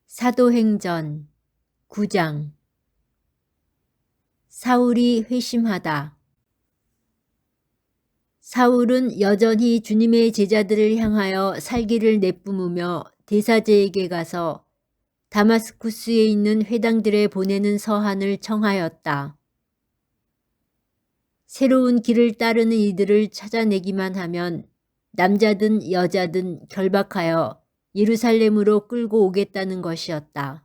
사도행전 9장. 사울이 회심하다. 사울은 여전히 주님의 제자들을 향하여 살기를 내뿜으며 대사제에게 가서 다마스쿠스에 있는 회당들에 보내는 서한을 청하였다. 새로운 길을 따르는 이들을 찾아내기만 하면 남자든 여자든 결박하여 예루살렘으로 끌고 오겠다는 것이었다.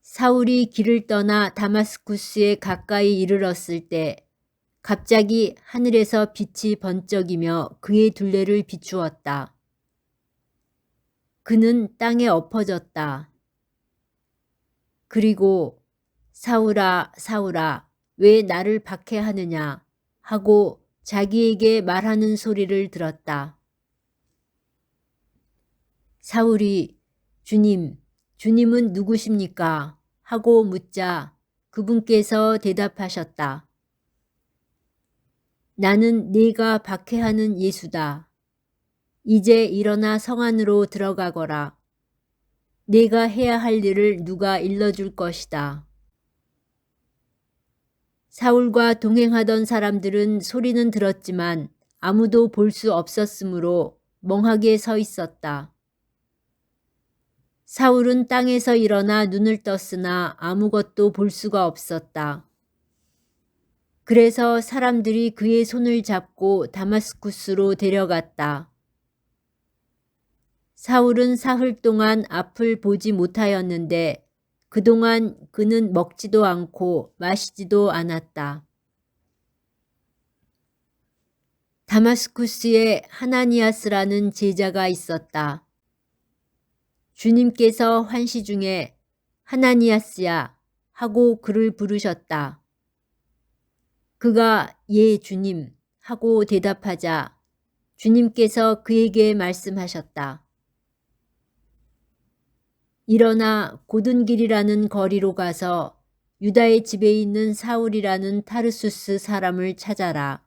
사울이 길을 떠나 다마스쿠스에 가까이 이르렀을 때 갑자기 하늘에서 빛이 번쩍이며 그의 둘레를 비추었다. 그는 땅에 엎어졌다. 그리고 사울아, 사울아, 왜 나를 박해하느냐 하고 자기에게 말하는 소리를 들었다. 사울이 주님은 누구십니까? 하고 묻자 그분께서 대답하셨다. 나는 네가 박해하는 예수다. 이제 일어나 성 안으로 들어가거라. 네가 해야 할 일을 누가 일러줄 것이다. 사울과 동행하던 사람들은 소리는 들었지만 아무도 볼 수 없었으므로 멍하게 서 있었다. 사울은 땅에서 일어나 눈을 떴으나 아무것도 볼 수가 없었다. 그래서 사람들이 그의 손을 잡고 다마스쿠스로 데려갔다. 사울은 사흘 동안 앞을 보지 못하였는데 그동안 그는 먹지도 않고 마시지도 않았다. 다마스쿠스에 하나니아스라는 제자가 있었다. 주님께서 환시 중에 하나니아스야 하고 그를 부르셨다. 그가 예 주님 하고 대답하자 주님께서 그에게 말씀하셨다. 일어나 곧은 길이라는 거리로 가서 유다의 집에 있는 사울이라는 타르수스 사람을 찾아라.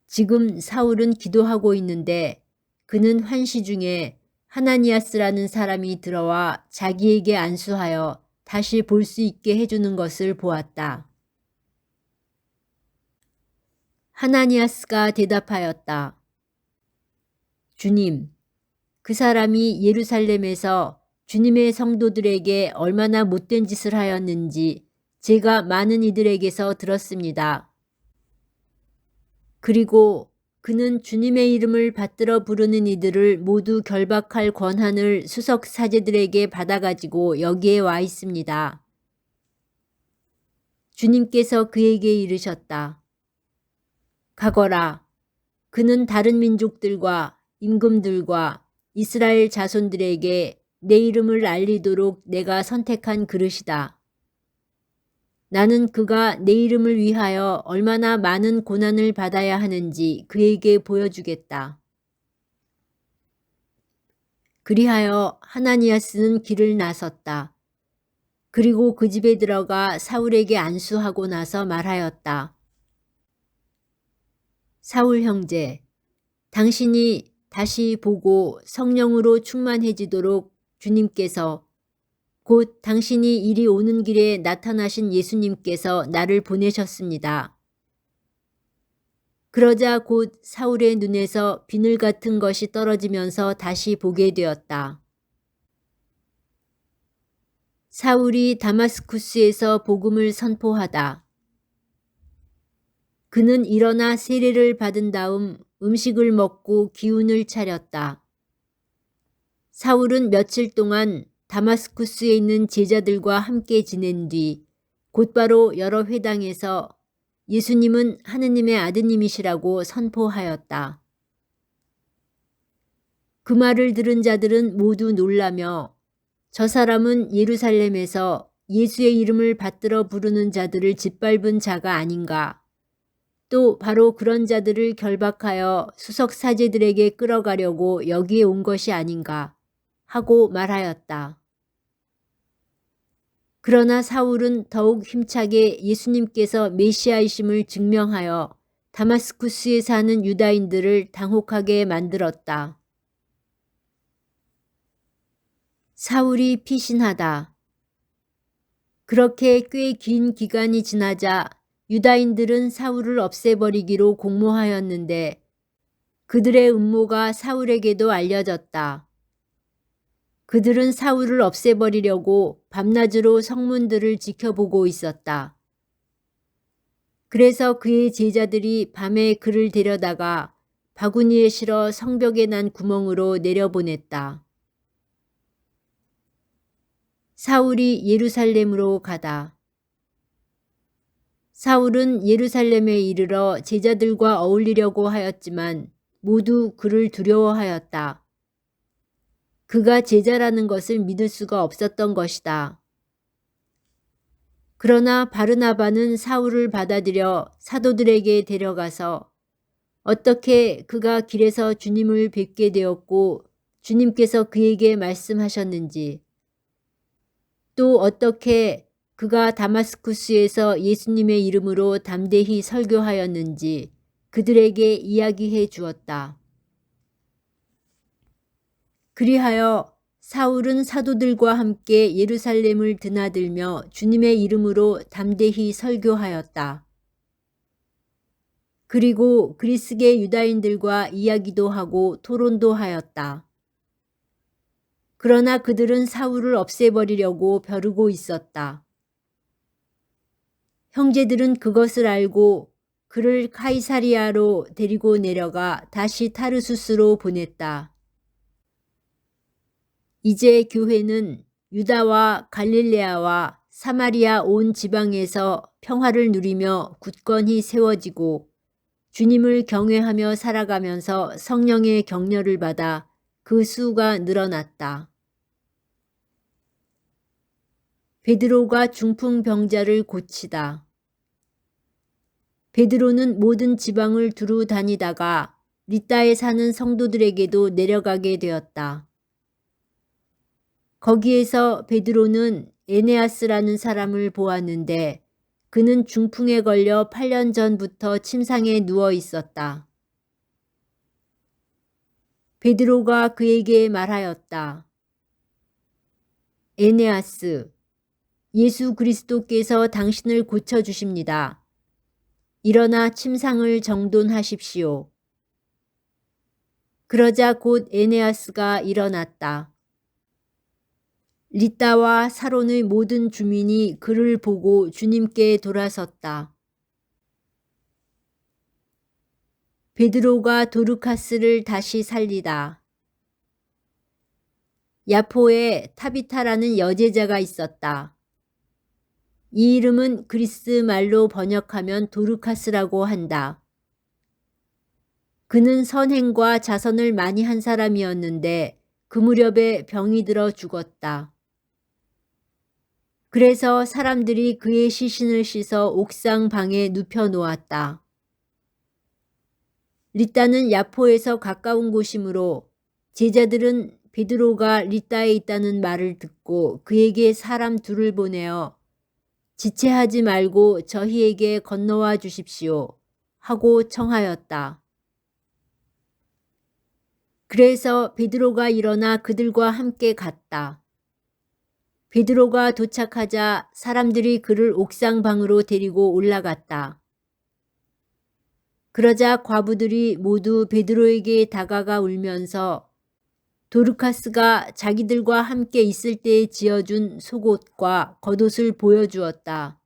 지금 사울은 기도하고 있는데 그는 환시 중에 하나니아스라는 사람이 들어와 자기에게 안수하여 다시 볼 수 있게 해주는 것을 보았다. 하나니아스가 대답하였다. 주님, 그 사람이 예루살렘에서 주님의 성도들에게 얼마나 못된 짓을 하였는지 제가 많은 이들에게서 들었습니다. 그리고 그는 주님의 이름을 받들어 부르는 이들을 모두 결박할 권한을 수석 사제들에게 받아가지고 여기에 와 있습니다. 주님께서 그에게 이르셨다. 가거라. 그는 다른 민족들과 임금들과 이스라엘 자손들에게 내 이름을 알리도록 내가 선택한 그릇이다. 나는 그가 내 이름을 위하여 얼마나 많은 고난을 받아야 하는지 그에게 보여주겠다. 그리하여 하나니아스는 길을 나섰다. 그리고 그 집에 들어가 사울에게 안수하고 나서 말하였다. 사울 형제, 당신이 다시 보고 성령으로 충만해지도록 주님께서 곧 당신이 이리 오는 길에 나타나신 예수님께서 나를 보내셨습니다. 그러자 곧 사울의 눈에서 비늘 같은 것이 떨어지면서 다시 보게 되었다. 사울이 다마스쿠스에서 복음을 선포하다. 그는 일어나 세례를 받은 다음 음식을 먹고 기운을 차렸다. 사울은 며칠 동안 다마스쿠스에 있는 제자들과 함께 지낸 뒤 곧바로 여러 회당에서 예수님은 하느님의 아드님이시라고 선포하였다. 그 말을 들은 자들은 모두 놀라며 저 사람은 예루살렘에서 예수의 이름을 받들어 부르는 자들을 짓밟은 자가 아닌가. 또 바로 그런 자들을 결박하여 수석 사제들에게 끌어가려고 여기에 온 것이 아닌가 하고 말하였다. 그러나 사울은 더욱 힘차게 예수님께서 메시아이심을 증명하여 다마스쿠스에 사는 유다인들을 당혹하게 만들었다. 사울이 피신하다. 그렇게 꽤 긴 기간이 지나자 유다인들은 사울을 없애버리기로 공모하였는데 그들의 음모가 사울에게도 알려졌다. 그들은 사울을 없애버리려고 밤낮으로 성문들을 지켜보고 있었다. 그래서 그의 제자들이 밤에 그를 데려다가 바구니에 실어 성벽에 난 구멍으로 내려보냈다. 사울이 예루살렘으로 가다. 사울은 예루살렘에 이르러 제자들과 어울리려고 하였지만 모두 그를 두려워하였다. 그가 제자라는 것을 믿을 수가 없었던 것이다. 그러나 바르나바는 사울을 받아들여 사도들에게 데려가서 어떻게 그가 길에서 주님을 뵙게 되었고 주님께서 그에게 말씀하셨는지, 또 어떻게 그가 다마스쿠스에서 예수님의 이름으로 담대히 설교하였는지 그들에게 이야기해 주었다. 그리하여 사울은 사도들과 함께 예루살렘을 드나들며 주님의 이름으로 담대히 설교하였다. 그리고 그리스계 유다인들과 이야기도 하고 토론도 하였다. 그러나 그들은 사울을 없애버리려고 벼르고 있었다. 형제들은 그것을 알고 그를 카이사리아로 데리고 내려가 다시 타르수스로 보냈다. 이제 교회는 유다와 갈릴레아와 사마리아 온 지방에서 평화를 누리며 굳건히 세워지고 주님을 경외하며 살아가면서 성령의 격려를 받아 그 수가 늘어났다. 베드로가 중풍병자를 고치다. 베드로는 모든 지방을 두루 다니다가 리따에 사는 성도들에게도 내려가게 되었다. 거기에서 베드로는 에네아스라는 사람을 보았는데 그는 중풍에 걸려 8년 전부터 침상에 누워 있었다. 베드로가 그에게 말하였다. 에네아스, 예수 그리스도께서 당신을 고쳐주십니다. 일어나 침상을 정돈하십시오. 그러자 곧 에네아스가 일어났다. 리따와 사론의 모든 주민이 그를 보고 주님께 돌아섰다. 베드로가 도르카스를 다시 살리다. 야포에 타비타라는 여제자가 있었다. 이 이름은 그리스 말로 번역하면 도르카스라고 한다. 그는 선행과 자선을 많이 한 사람이었는데 그 무렵에 병이 들어 죽었다. 그래서 사람들이 그의 시신을 씻어 옥상 방에 눕혀 놓았다. 리따는 야포에서 가까운 곳이므로 제자들은 베드로가 리따에 있다는 말을 듣고 그에게 사람 둘을 보내어 지체하지 말고 저희에게 건너와 주십시오 하고 청하였다. 그래서 베드로가 일어나 그들과 함께 갔다. 베드로가 도착하자 사람들이 그를 옥상 방으로 데리고 올라갔다. 그러자 과부들이 모두 베드로에게 다가가 울면서 도르카스가 자기들과 함께 있을 때에 지어준 속옷과 겉옷을 보여주었다.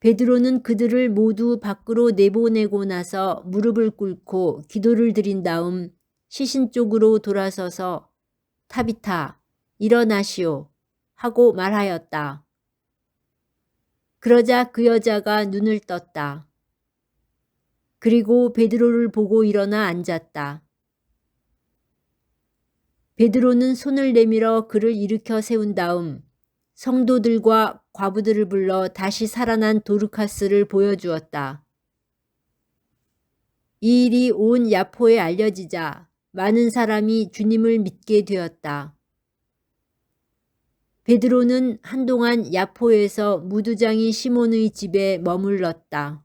베드로는 그들을 모두 밖으로 내보내고 나서 무릎을 꿇고 기도를 드린 다음 시신 쪽으로 돌아서서 타비타, 일어나시오 하고 말하였다. 그러자 그 여자가 눈을 떴다. 그리고 베드로를 보고 일어나 앉았다. 베드로는 손을 내밀어 그를 일으켜 세운 다음 성도들과 과부들을 불러 다시 살아난 도르카스를 보여주었다. 이 일이 온 야포에 알려지자 많은 사람이 주님을 믿게 되었다. 베드로는 한동안 야포에서 무두장이 시몬의 집에 머물렀다.